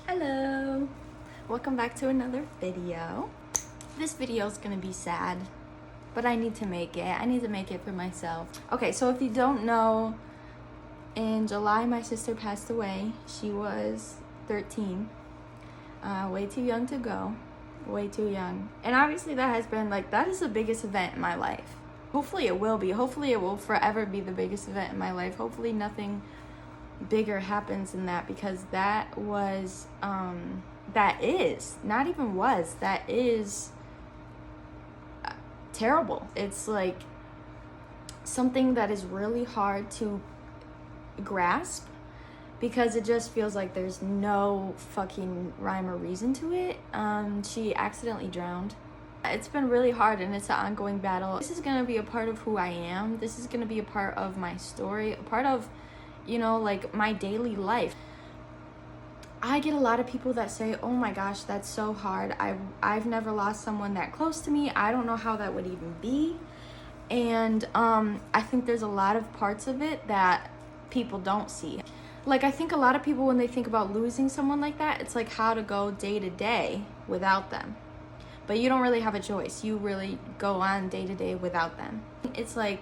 Hello, welcome back to another video. This video is gonna be sad, but I need to make it. I need to make it for myself. Okay, so if you don't know, in July my sister passed away. She was 13. Way too young to go. Way too young. And obviously that is the biggest event in my life. Hopefully it will be. Hopefully it will forever be the biggest event in my life. Hopefully nothing bigger happens than that, because that is terrible. It's like something that is really hard to grasp, because it just feels like there's no fucking rhyme or reason to it. She accidentally drowned. It's been really hard, and it's an ongoing battle. This is gonna be a part of who I am. This is gonna be a part of my story, a part of, like my daily life. I get a lot of people that say, oh my gosh, that's so hard. I've never lost someone that close to me. I don't know how that would even be. And I think there's a lot of parts of it that people don't see. Like, I think a lot of people, when they think about losing someone like that, it's like how to go day to day without them. But you don't really have a choice. You really go on day to day without them. It's like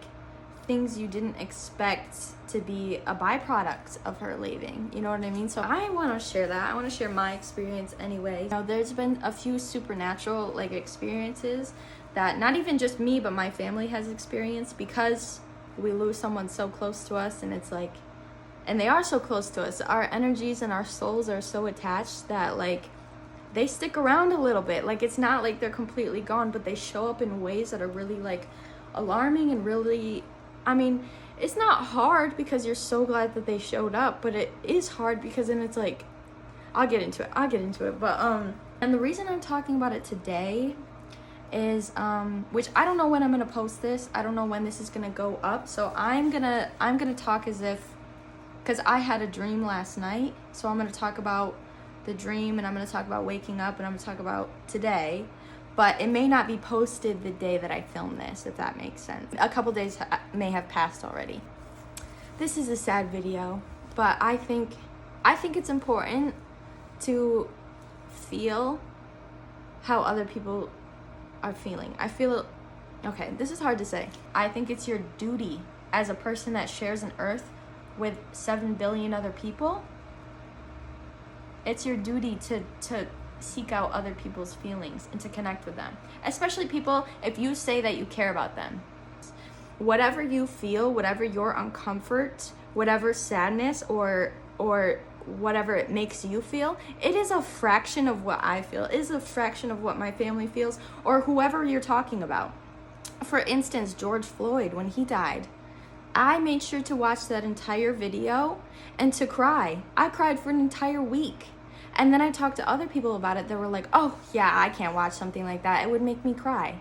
things you didn't expect to be a byproduct of her leaving. You know what I mean? So I want to share that. I want to share my experience anyway. There's been a few supernatural experiences that not even just me, but my family has experienced, because we lose someone so close to us, and it's like, and they are so close to us. Our energies and our souls are so attached that they stick around a little bit. It's not like they're completely gone, but they show up in ways that are really alarming and really, it's not hard because you're so glad that they showed up, but it is hard because then it's like, I'll get into it. But, and the reason I'm talking about it today is, which I don't know when I'm going to post this. I don't know when this is going to go up. So I'm going to talk as if, because I had a dream last night. So I'm going to talk about the dream, and I'm going to talk about waking up, and I'm going to talk about today. But it may not be posted the day that I film this, if that makes sense. A couple days may have passed already. This is a sad video, but I think it's important to feel how other people are feeling. Okay, this is hard to say. I think it's your duty as a person that shares an earth with 7 billion other people. It's your duty to seek out other people's feelings and to connect with them, especially people, if you say that you care about them. Whatever you feel, whatever your uncomfort, whatever sadness or whatever it makes you feel, it is a fraction of what I feel. It is a fraction of what my family feels, or whoever you're talking about. For instance, George Floyd, when he died, I made sure to watch that entire video and to cry. I cried for an entire week. And then I talked to other people about it that were like, oh, yeah, I can't watch something like that. It would make me cry.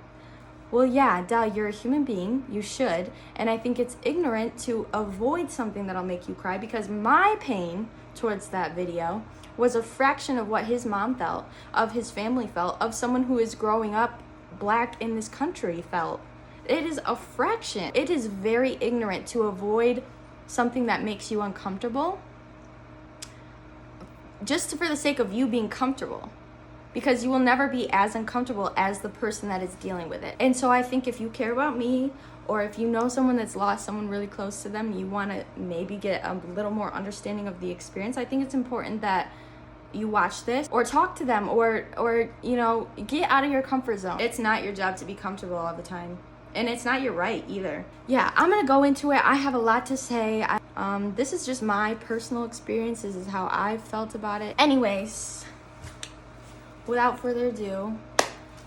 Well, yeah, duh, you're a human being. You should. And I think it's ignorant to avoid something that'll make you cry, because my pain towards that video was a fraction of what his mom felt, of his family felt, of someone who is growing up black in this country felt. It is a fraction. It is very ignorant to avoid something that makes you uncomfortable just for the sake of you being comfortable, because you will never be as uncomfortable as the person that is dealing with it. And so I think if you care about me, or if you know someone that's lost someone really close to them, you want to maybe get a little more understanding of the experience, I think it's important that you watch this or talk to them, or get out of your comfort zone. It's not your job to be comfortable all the time, and it's not your right either. Yeah, I'm gonna go into it. I have a lot to say. This is just my personal experience. This is how I felt about it. Anyways, without further ado,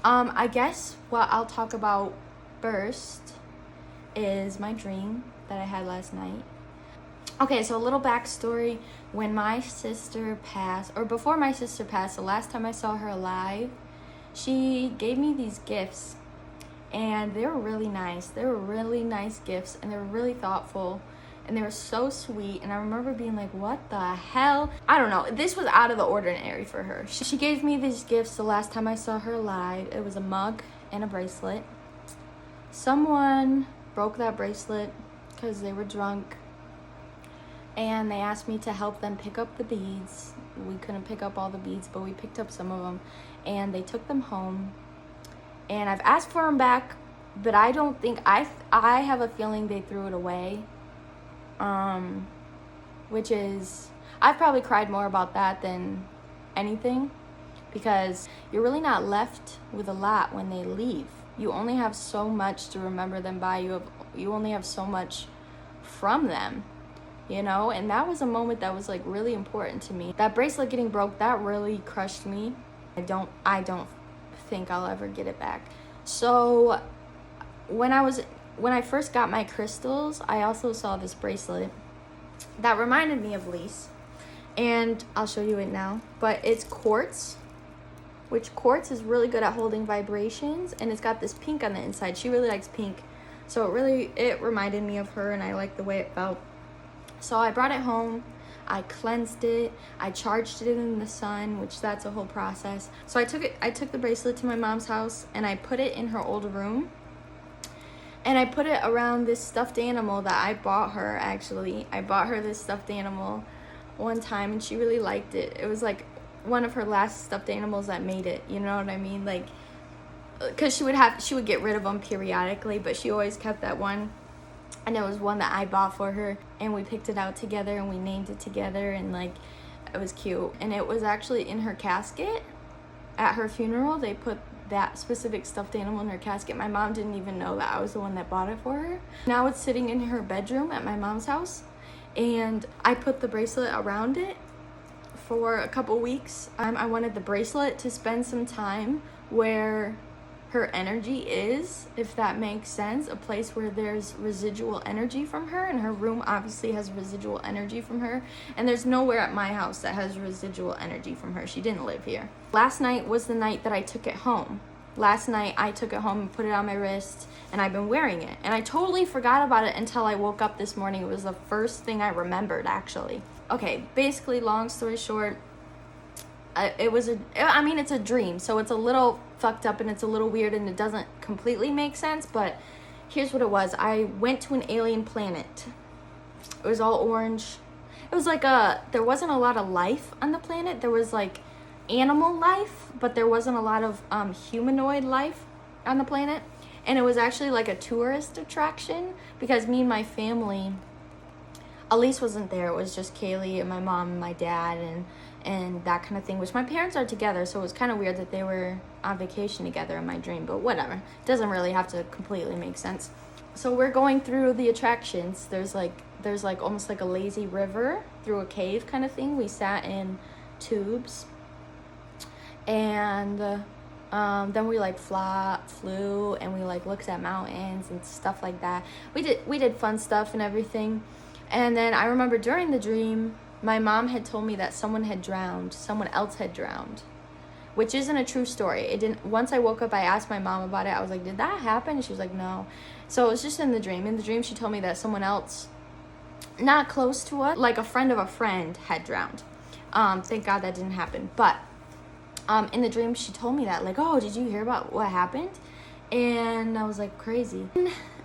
I guess what I'll talk about first is my dream that I had last night. Okay, so a little backstory. When my sister passed, or before my sister passed, the last time I saw her alive, she gave me these gifts, and they were really nice. They were really nice gifts, and they were really thoughtful, and they were so sweet. And I remember being like, what the hell? I don't know. This was out of the ordinary for her. She gave me these gifts the last time I saw her alive. It was a mug and a bracelet. Someone broke that bracelet because they were drunk, and they asked me to help them pick up the beads we couldn't pick up all the beads, but we picked up some of them, and they took them home. And I've asked for them back, but I don't think, I have a feeling they threw it away. Which is, I've probably cried more about that than anything, because you're really not left with a lot when they leave. You only have so much to remember them by. You only have so much from them, you know? And that was a moment that was like really important to me. That bracelet getting broke, that really crushed me. I don't think I'll ever get it back. So when I first got my crystals, I also saw this bracelet that reminded me of Lise, and I'll show you it now. But it's quartz, which quartz is really good at holding vibrations, and it's got this pink on the inside. She really likes pink, so it reminded me of her, and I liked the way it felt. So I brought it home, I cleansed it, I charged it in the sun, which that's a whole process. So I took the bracelet to my mom's house, and I put it in her old room. And I put it around this stuffed animal that I bought her, actually. I bought her this stuffed animal one time, and she really liked it. It was like one of her last stuffed animals that made it, you know what I mean? Like, because she would get rid of them periodically, but she always kept that one. And it was one that I bought for her, and we picked it out together, and we named it together, and like, it was cute. And it was actually in her casket at her funeral. They put that specific stuffed animal in her casket. My mom didn't even know that I was the one that bought it for her. Now it's sitting in her bedroom at my mom's house, and I put the bracelet around it for a couple weeks. I wanted the bracelet to spend some time where her energy is, if that makes sense, a place where there's residual energy from her, and her room obviously has residual energy from her, and there's nowhere at my house that has residual energy from her. She didn't live here. Last night was the night that I took it home. Last night I took it home and put it on my wrist, and I've been wearing it, and I totally forgot about it until I woke up this morning. It was the first thing I remembered, actually. Okay, basically, long story short, it's a dream, so it's a little fucked up and it's a little weird and it doesn't completely make sense, but here's what it was. I went to an alien planet. It was all orange. It was like there wasn't a lot of life on the planet. There was like animal life, but there wasn't a lot of humanoid life on the planet. And it was actually like a tourist attraction, because me and my family, Elise wasn't there. It was just Kaylee and my mom and my dad and that kind of thing, which my parents are together, so it was kind of weird that they were on vacation together in my dream, but whatever. It doesn't really have to completely make sense. So we're going through the attractions. There's like almost like a lazy river through a cave kind of thing. We sat in tubes, and then we like flew, and we like looked at mountains and stuff like that. We did fun stuff and everything. And then I remember during the dream, my mom had told me that someone else had drowned, which isn't a true story. It didn't. Once I woke up, I asked my mom about it. I was like, did that happen? And she was like, no. So it was just in the dream. In the dream, she told me that someone else, not close to us, like a friend of a friend, had drowned. Thank God that didn't happen. But in the dream, she told me that, like, oh, did you hear about what happened? And I was like, crazy.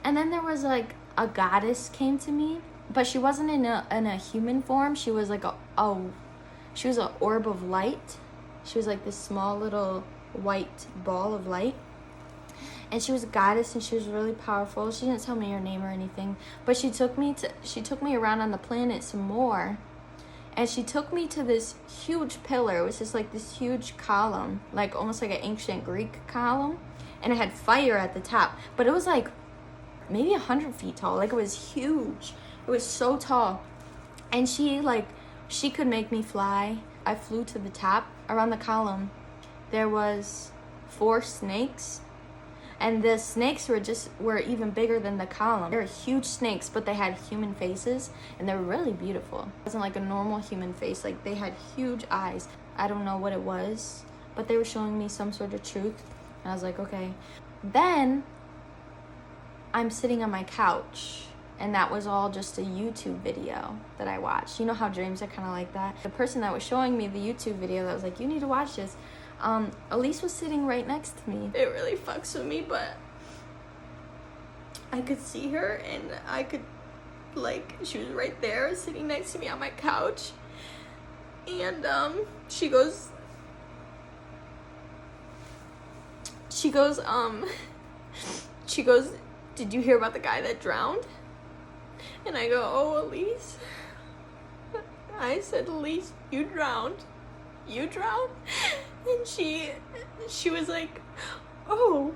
And then there was like a goddess came to me, but she wasn't in a human form. She was like she was an orb of light. She was like this small little white ball of light. And she was a goddess, and she was really powerful. She didn't tell me her name or anything, but she took me around on the planet some more. And she took me to this huge pillar. It was just like this huge column, like almost like an ancient Greek column. And it had fire at the top, but it was like maybe 100 feet tall. Like, it was huge. It was so tall. And she could make me fly. I flew to the top. Around the column, there was 4 snakes. And the snakes were even bigger than the column. They were huge snakes, but they had human faces, and they were really beautiful. It wasn't like a normal human face. Like, they had huge eyes. I don't know what it was, but they were showing me some sort of truth. And I was like, okay. Then I'm sitting on my couch, and that was all just a YouTube video that I watched. You know how dreams are kind of like that? The person that was showing me the YouTube video that was like, you need to watch this, Elise was sitting right next to me. It really fucks with me, but I could see her, and I could, like, she was right there sitting next to me on my couch. And she goes, she goes, did you hear about the guy that drowned? And I go, oh, Elise. I said, Elise, you drowned. You drowned? And she was like, oh,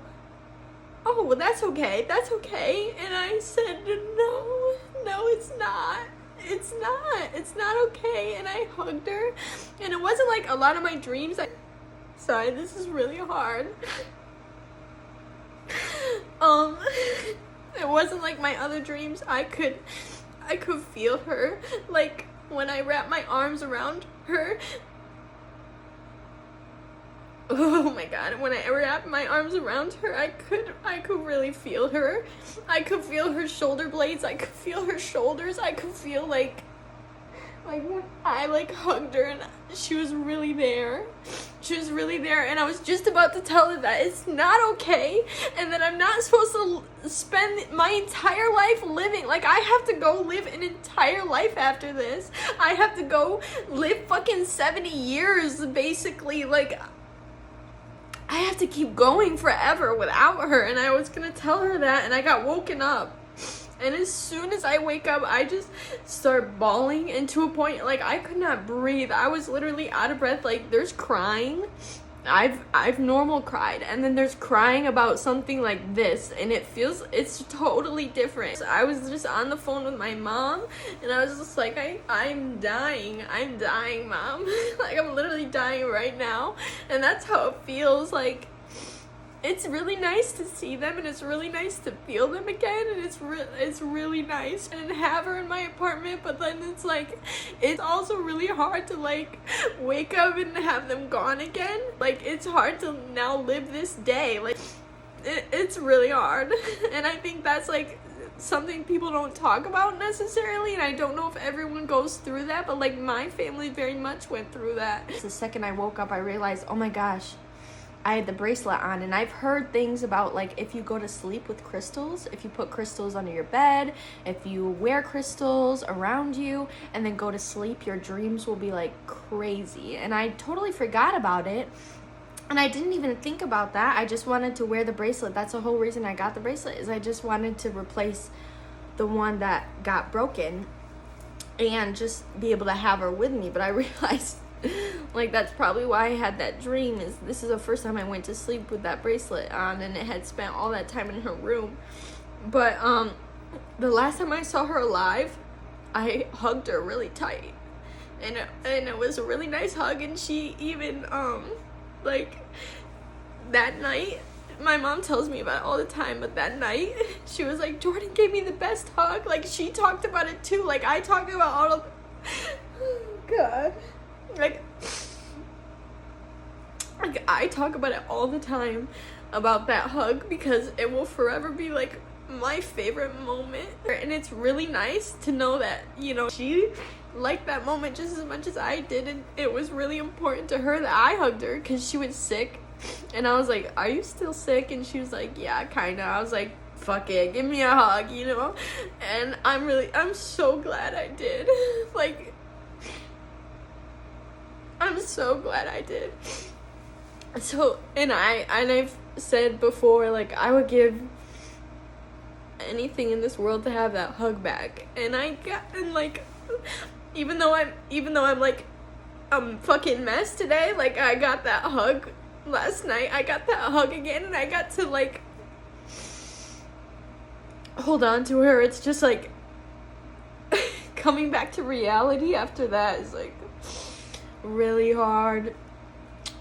well, that's okay. That's okay. And I said, no, it's not. It's not okay. And I hugged her. And it wasn't like a lot of my dreams. Sorry, this is really hard. It wasn't like my other dreams. I could feel her. Like when I wrapped my arms around her. Oh my god, when I wrapped my arms around her, I could really feel her. I could feel her shoulder blades, I could feel her shoulders, I could feel like when I hugged her, and she was really there. She was really there, and I was just about to tell her that it's not okay, and that I'm not supposed to spend my entire life living. Like, I have to go live an entire life after this. I have to go live fucking 70 years, basically. Like, I have to keep going forever without her. And I was gonna tell her that, and I got woken up. And as soon as I wake up, I just start bawling, and to a point, like, I could not breathe. I was literally out of breath. Like, there's crying. I've normal cried, and then there's crying about something like this, and it's totally different. So I was just on the phone with my mom, and I was just like, I'm dying, Mom. Like, I'm literally dying right now. And that's how it feels. Like, it's really nice to see them, and it's really nice to feel them again, and it's really nice and have her in my apartment. But then it's also really hard to wake up and have them gone again. Like, it's hard to now live this day. Like, it's really hard. And I think that's something people don't talk about necessarily, and I don't know if everyone goes through that, but my family very much went through that. The second I woke up, I realized, oh my gosh, I had the bracelet on. And I've heard things about if you go to sleep with crystals, if you put crystals under your bed, if you wear crystals around you and then go to sleep, your dreams will be crazy. And I totally forgot about it, and I didn't even think about that. I just wanted to wear the bracelet. That's the whole reason I got the bracelet, is I just wanted to replace the one that got broken and just be able to have her with me. But I realized that's probably why I had that dream. This is the first time I went to sleep with that bracelet on, and it had spent all that time in her room. But the last time I saw her alive, I hugged her really tight, and it was a really nice hug. And she even that night, my mom tells me about it all the time, but that night she was like, Jordan gave me the best hug. She talked about it too. I talked about all of oh god, I talk about it all the time, about that hug, because it will forever be my favorite moment. And it's really nice to know that, she liked that moment just as much as I did, and it was really important to her that I hugged her, because she was sick. And I was like, are you still sick? And she was like, yeah, kinda. I was like, fuck it, give me a hug, And I'm so glad I did. I'm so glad I did. So, and I've said before, I would give anything in this world to have that hug back. And even though I'm a fucking mess today, I got that hug last night. I got that hug again, and I got to hold on to her. It's just coming back to reality after that is really hard.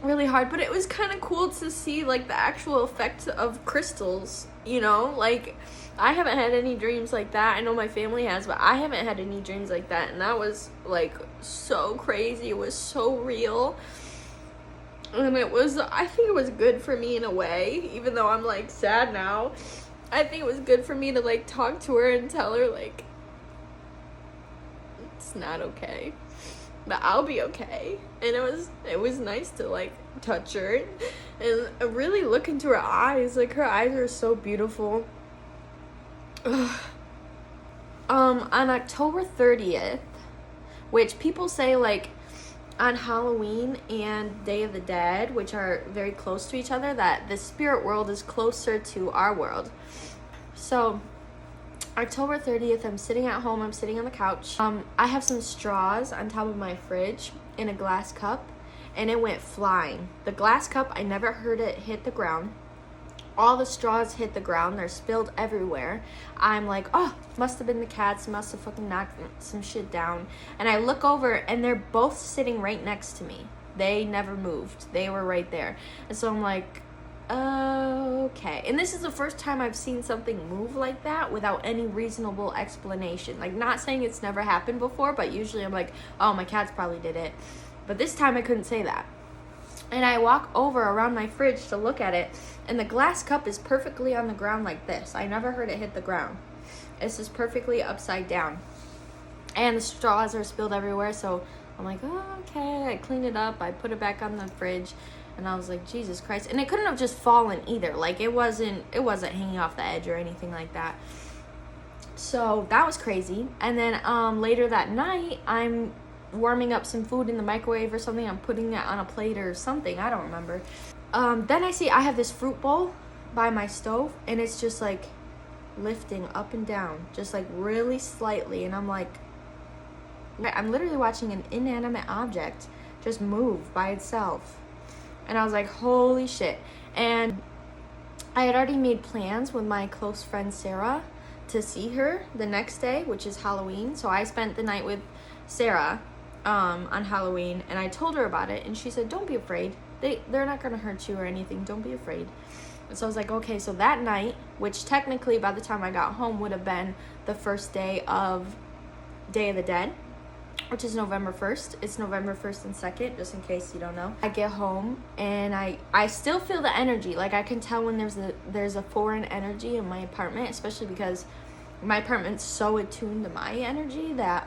But it was kind of cool to see the actual effects of crystals, I haven't had any dreams like that. I know my family has, but I haven't had any dreams like that, and that was so crazy. It was so real, and I think it was good for me in a way, even though I'm sad now. I think it was good for me to talk to her and tell her it's not okay, but I'll be okay. And it was nice to touch her and really look into her eyes. Her eyes are so beautiful. On October 30th, which people say on Halloween and Day of the Dead, which are very close to each other, that the spirit world is closer to our world. So October 30th, I'm sitting at home, I'm sitting on the couch. I have some straws on top of my fridge in a glass cup, and it went flying. The glass cup, I never heard it hit the ground. All the straws hit the ground, they're spilled everywhere. I'm like, oh, must have been the cats, must have fucking knocked some shit down. And I look over, and they're both sitting right next to me. They never moved, they were right there. And so I'm like, okay. And this is the first time I've seen something move like that without any reasonable explanation. Like, not saying it's never happened before, but usually I'm like, oh, my cats probably did it. But this time I couldn't say that. And I walk over around my fridge to look at it, and the glass cup is perfectly on the ground like this. I never heard it hit the ground. It's just perfectly upside down. And the straws are spilled everywhere, so I'm like, oh, okay. I cleaned it up, I put it back on the fridge. And I was like, Jesus Christ. And it couldn't have just fallen either. Like, it wasn't hanging off the edge or anything like that. So that was crazy. And then later that night, I'm warming up some food in the microwave or something. I'm putting it on a plate or something. I don't remember. Then I see I have this fruit bowl by my stove. And it's just like lifting up and down. Just like really slightly. And I'm like, I'm literally watching an inanimate object just move by itself. And I was like, holy shit. And I had already made plans with my close friend Sarah to see her the next day, which is Halloween. So I spent the night with Sarah on Halloween, and I told her about it, and she said, don't be afraid. They're not going to hurt you or anything. Don't be afraid. And so I was like, okay. So that night, which technically by the time I got home would have been the first day of Day of the Dead, which is November 1st. It's November 1st and 2nd, just in case you don't know. I get home, and I still feel the energy. Like, I can tell when there's a foreign energy in my apartment, especially because my apartment's so attuned to my energy that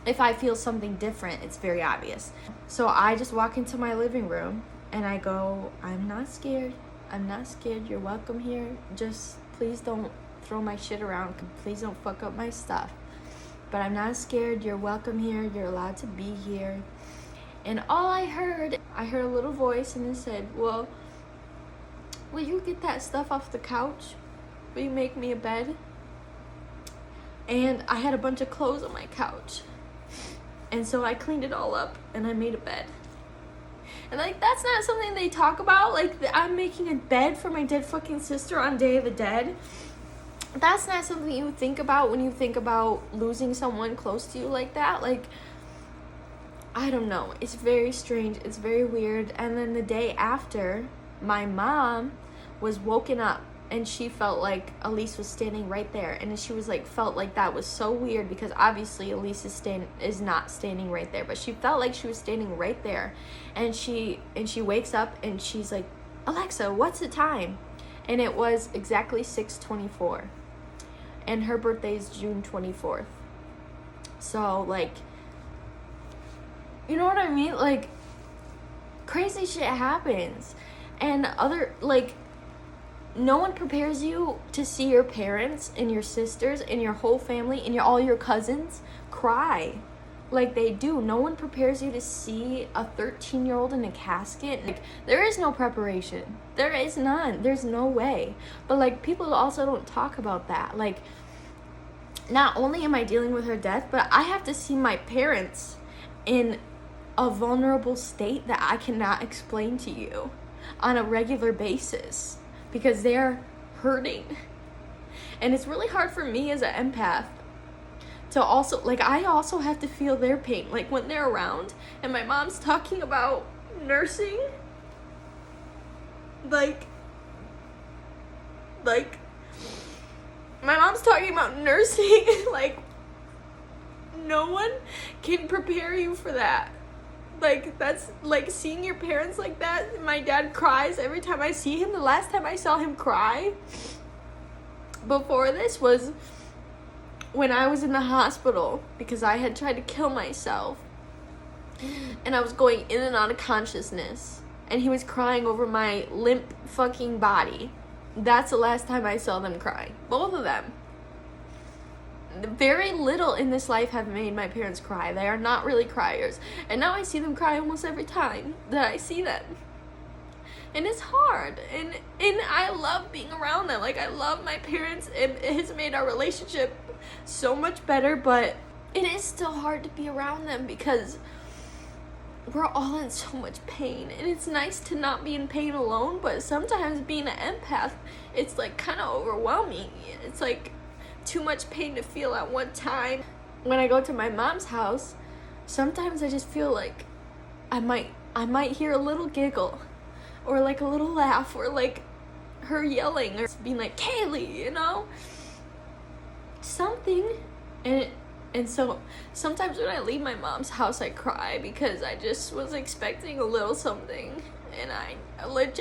if I feel something different, it's very obvious. So I just walk into my living room, and I go, I'm not scared. I'm not scared. You're welcome here. Just please don't throw my shit around. Please don't fuck up my stuff. But I'm not scared. You're welcome here. You're allowed to be here. And all I heard a little voice, and it said, well, will you get that stuff off the couch? Will you make me a bed? And I had a bunch of clothes on my couch. And so I cleaned it all up, and I made a bed. And, like, that's not something they talk about. Like, I'm making a bed for my dead fucking sister on Day of the Dead. That's not something you think about when you think about losing someone close to you like that. Like, I don't know. It's very strange. It's very weird. And then the day after, my mom was woken up, and she felt like Elise was standing right there. And she was like, felt like that was so weird, because obviously Elise is not standing right there. But she felt like she was standing right there. And she wakes up, and she's like, Alexa, what's the time? And it was exactly 6:24. And her birthday is June 24th. So, like, you know what I mean? Like, crazy shit happens. And no one prepares you to see your parents and your sisters and your whole family and all your cousins cry like they do. No one prepares you to see a 13-year-old in a casket. Like, there is no preparation. There is none. There's no way. But, like, people also don't talk about that. Like, not only am I dealing with her death, but I have to see my parents in a vulnerable state that I cannot explain to you on a regular basis, because they're hurting. And it's really hard for me as an empath to also, like, I also have to feel their pain. Like, when they're around and my mom's talking about nursing, like my mom's talking about nursing, like, no one can prepare you for that. Like, that's, like, seeing your parents like that. My dad cries every time I see him. The last time I saw him cry before this was when I was in the hospital because I had tried to kill myself. And I was going in and out of consciousness. And he was crying over my limp fucking body. That's the last time I saw them cry. Both of them. very little in this life have made my parents cry. They are not really criers. And now I see them cry almost every time that I see them. And it's hard. And I love being around them. Like, I love my parents. And it has made our relationship so much better. But it is still hard to be around them because we're all in so much pain. And it's nice to not be in pain alone. But sometimes being an empath, it's like kind of overwhelming. It's like too much pain to feel at one time. When I go to my mom's house, sometimes I just feel like I might hear a little giggle or like a little laugh or like her yelling or being like, Kaylee, you know, something. And so sometimes when I leave my mom's house, I cry because I just was expecting a little something, and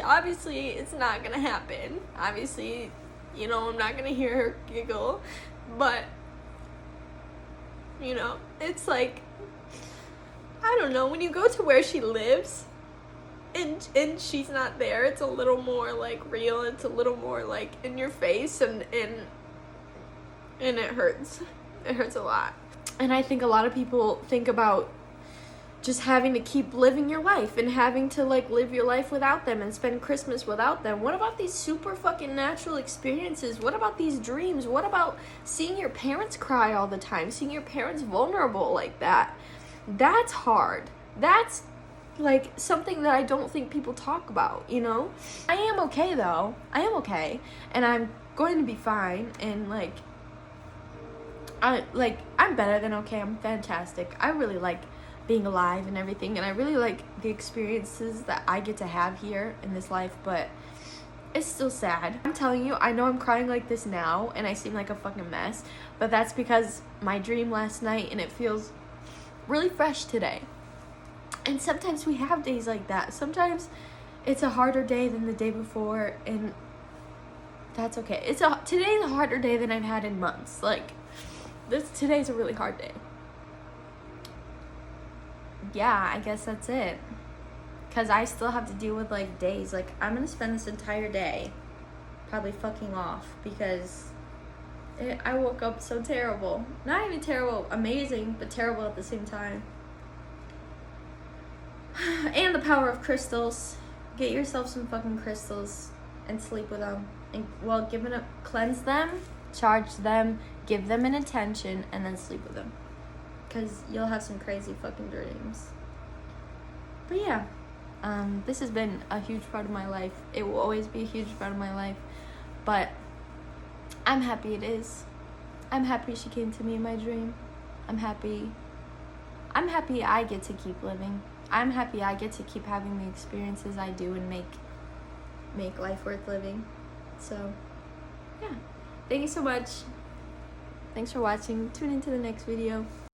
obviously it's not gonna happen. Obviously, you know, I'm not gonna hear her giggle, but, you know, it's like, I don't know, when you go to where she lives and she's not there, it's a little more like real, it's a little more like in your face, and it hurts. It hurts a lot. And I think a lot of people think about just having to keep living your life and having to like live your life without them and spend Christmas without them. What about these super fucking natural experiences? What about these dreams? What about seeing your parents cry all the time? Seeing your parents vulnerable like that? That's hard. That's like something that I don't think people talk about, you know? I am okay though. I am okay. And I'm going to be fine. And I'm better than okay. I'm fantastic. I really like being alive and everything, and I really like the experiences that I get to have here in this life, but it's still sad. I'm telling you, I know I'm crying like this now and I seem like a fucking mess, but that's because my dream last night and it feels really fresh today. And sometimes we have days like that. Sometimes it's a harder day than the day before, and that's okay. Today's a harder day than I've had in months. Like, today's a really hard day. Yeah, I guess that's it. Because I still have to deal with, like, days. Like, I'm going to spend this entire day probably fucking off because I woke up so terrible. Not even terrible, amazing, but terrible at the same time. And the power of crystals. Get yourself some fucking crystals and sleep with them. And, well, cleanse them, charge them, give them an attention, and then sleep with them. Because you'll have some crazy fucking dreams. But yeah, this has been a huge part of my life. It will always be a huge part of my life. But I'm happy it is. I'm happy she came to me in my dream. I'm happy I get to keep living. I'm happy I get to keep having the experiences I do and make life worth living. So, yeah. Thank you so much. Thanks for watching. Tune into the next video.